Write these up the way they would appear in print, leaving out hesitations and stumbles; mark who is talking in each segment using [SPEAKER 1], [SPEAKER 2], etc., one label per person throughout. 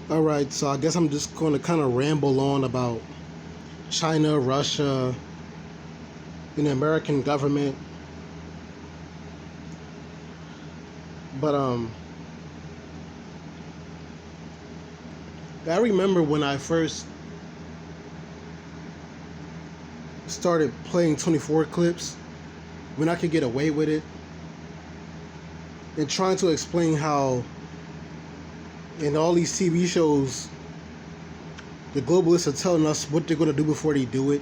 [SPEAKER 1] All right, so I guess I'm just going to kind of ramble on about China, Russia, the American government. But I remember when I first started playing 24 clips, when I could get away with it, and trying to explain how in all these TV shows, the globalists are telling us what they're going to do before they do it.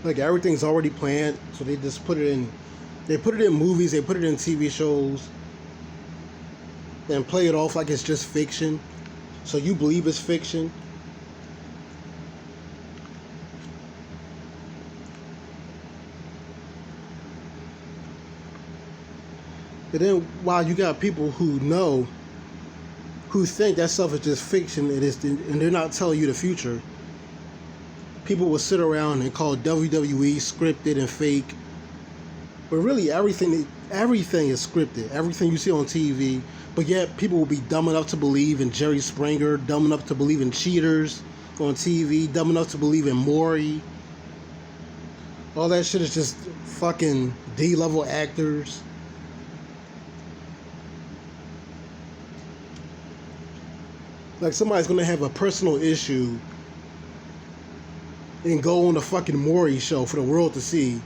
[SPEAKER 1] Like everything's already planned, so they just put it in. They put it in movies, they put it in TV shows, and play it off like it's just fiction. So you believe it's fiction. And then while you got people who think that stuff is just fiction, and they're not telling you the future. People will sit around and call WWE scripted and fake, but really everything is scripted. Everything you see on TV, but yet people will be dumb enough to believe in Jerry Springer, dumb enough to believe in cheaters on TV, dumb enough to believe in Maury. All that shit is just fucking D-level actors. Like somebody's gonna have a personal issue and go on the fucking Maury show for the world to see,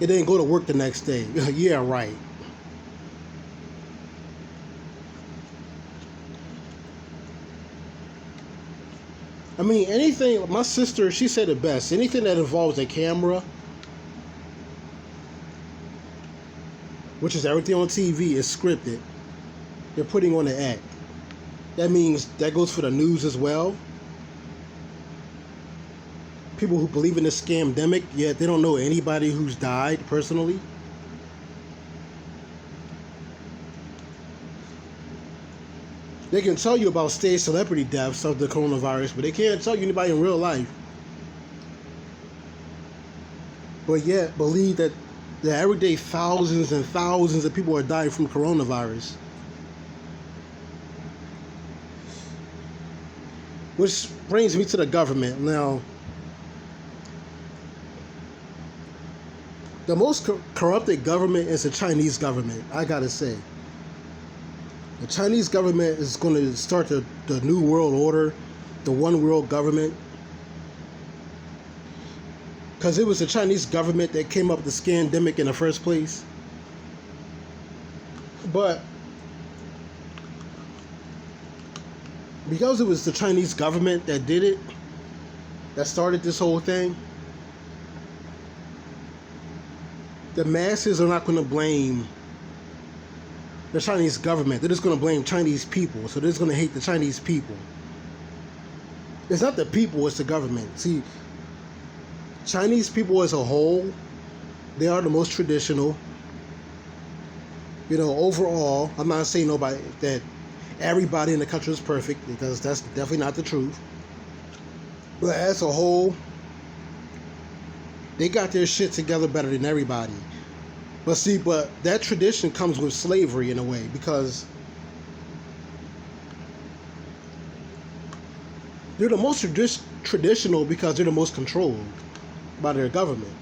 [SPEAKER 1] and then go to work the next day. Yeah, right. I mean, anything. My sister, she said it best. Anything that involves a camera, which is everything on TV, is scripted. They're putting on the act. That means that goes for the news as well. People who believe in the scamdemic, yet they don't know anybody who's died personally. They can tell you about stage celebrity deaths of the coronavirus, but they can't tell you anybody in real life. But yet believe that every day thousands and thousands of people are dying from coronavirus. Which brings me to the government. Now, the most corrupted government is the Chinese government, I gotta say. The Chinese government is going to start the new world order, the one world government. Because it was the Chinese government that came up with the scandemic in the first place. But because it was the Chinese government that did it, that started this whole thing, the masses are not going to blame the Chinese government. They're just going to blame Chinese people. So they're just going to hate the Chinese people. It's not the people, it's the government. See, Chinese people as a whole, they are the most traditional. You know, overall, I'm not saying that everybody in the country is perfect, because that's definitely not the truth. But as a whole, they got their shit together better than everybody. But see, that tradition comes with slavery in a way, because they're the most traditional because they're the most controlled by their government.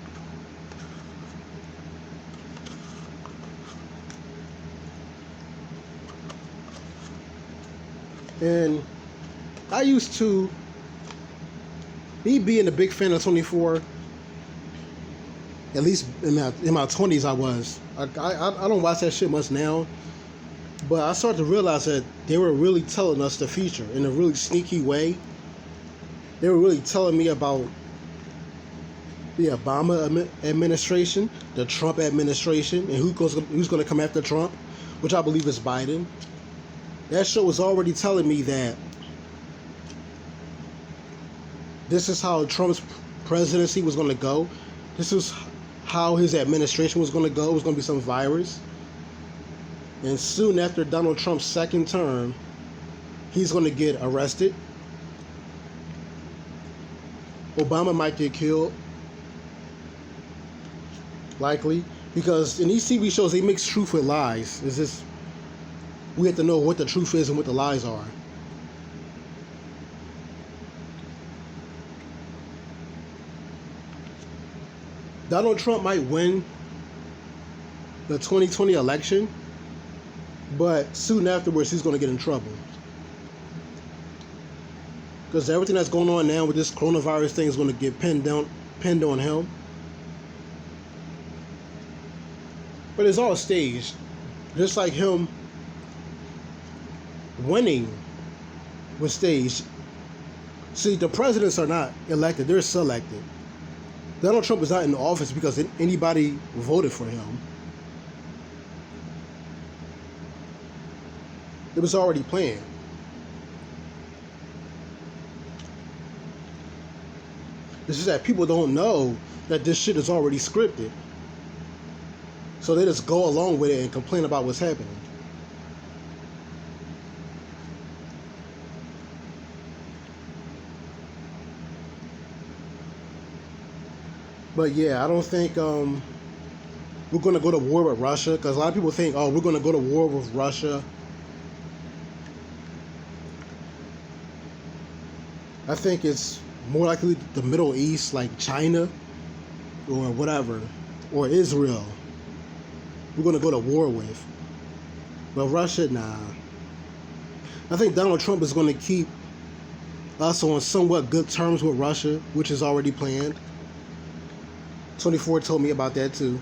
[SPEAKER 1] And I used to, me being a big fan of 24, at least in my 20s I was. I don't watch that shit much now, but I started to realize that they were really telling us the future in a really sneaky way. They were really telling me about the Obama administration, the Trump administration, and who's going to come after Trump, which I believe is Biden. That show was already telling me that this is how Trump's presidency was going to go. This is how his administration was going to go. It was going to be some virus. And soon after Donald Trump's second term, he's going to get arrested. Obama might get killed. Likely. Because in these TV shows, they mix truth with lies. It's just we have to know what the truth is and what the lies are. Donald Trump might win the 2020 election, but soon afterwards he's going to get in trouble. Because everything that's going on now with this coronavirus thing is going to get pinned on him. But it's all staged. Just like him winning was staged. See, the presidents are not elected, they're selected. Donald Trump is not in office because anybody voted for him. It was already planned. It's just that people don't know that this shit is already scripted. So they just go along with it and complain about what's happening. But yeah, I don't think we're going to go to war with Russia, because a lot of people think, oh, we're going to go to war with Russia. I think it's more likely the Middle East, like China or whatever, or Israel. We're going to go to war with. But Russia, nah. I think Donald Trump is going to keep us on somewhat good terms with Russia, which is already planned. 24 told me about that too.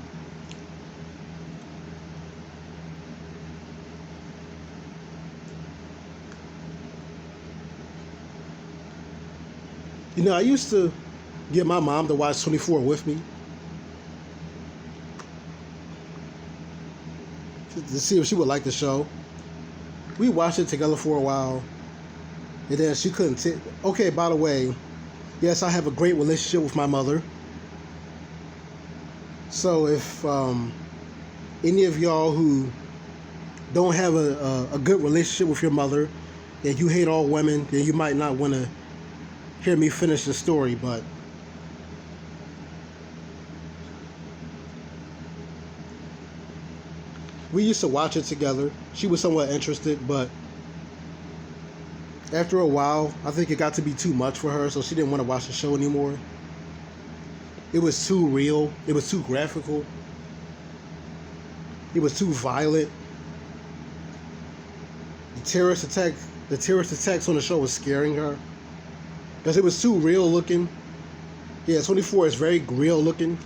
[SPEAKER 1] You know, I used to get my mom to watch 24 with me to see if she would like the show. We watched it together for a while, and then she couldn't take. Okay, by the way, yes, I have a great relationship with my mother. So if any of y'all who don't have a good relationship with your mother and you hate all women, then you might not want to hear me finish the story. But we used to watch it together. She was somewhat interested, but after a while, I think it got to be too much for her, so she didn't want to watch the show anymore. It was too real. It was too graphical. It was too violent. The terrorist attacks on the show was scaring her because it was too real looking. Yeah, 24 is very real looking.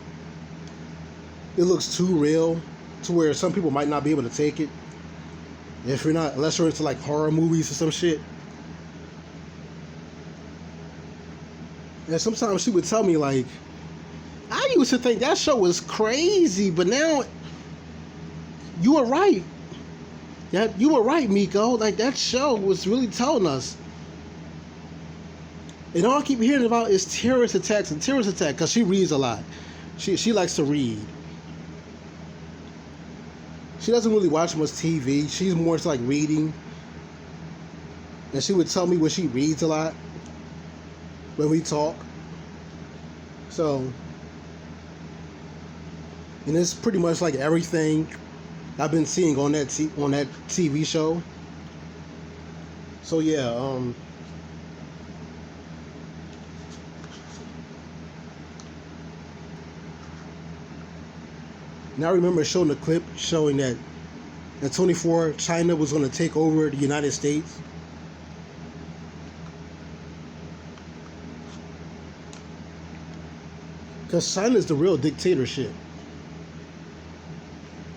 [SPEAKER 1] It looks too real to where some people might not be able to take it. Unless you're into like horror movies or some shit. And sometimes she would tell me like, I used to think that show was crazy, but now you were right. Yeah, you were right, Miko. Like that show was really telling us. And all I keep hearing about is terrorist attacks and terrorist attacks, because she reads a lot. She likes to read. She doesn't really watch much TV. She's more into like reading. And she would tell me what she reads a lot when we talk. So, and it's pretty much like everything I've been seeing on that TV show. So yeah, now I remember showing the clip showing that in 24 China was going to take over the United States. Because China is the real dictatorship.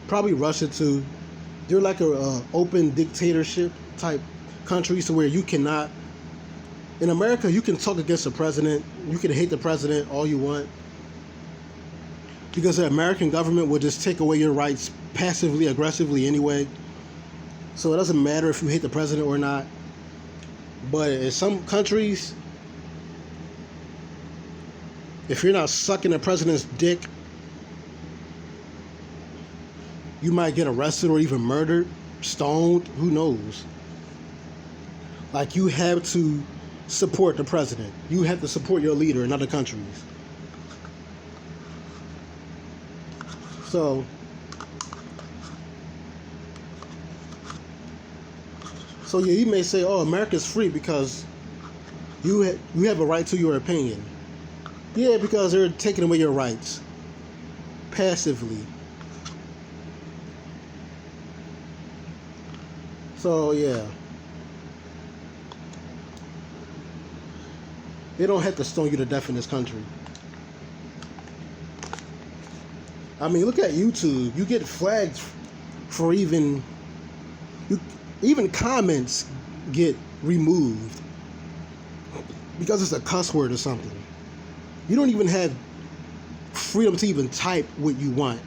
[SPEAKER 1] Probably Russia too. They're like a open dictatorship type country, so where you cannot. In America, you can talk against the president. You can hate the president all you want, because the American government will just take away your rights passively, aggressively anyway. So it doesn't matter if you hate the president or not. But in some countries, if you're not sucking the president's dick, you might get arrested or even murdered, stoned, who knows. Like, you have to support the president. You have to support your leader in other countries. So, So yeah, you may say, "Oh, America's free because you have a right to your opinion." Yeah, because they're taking away your rights passively. So yeah, they don't have to stone you to death in this country. I mean, look at YouTube. You get flagged for you, even comments get removed because it's a cuss word or something. You don't even have freedom to even type what you want.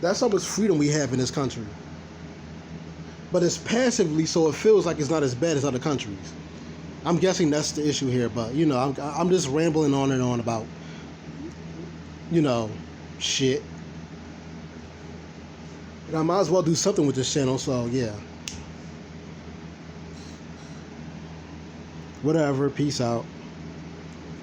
[SPEAKER 1] That's how much freedom we have in this country. But it's passively, so it feels like it's not as bad as other countries. I'm guessing that's the issue here, but I'm just rambling on and on about you know shit. And I might as well do something with this channel, so yeah. Whatever, peace out.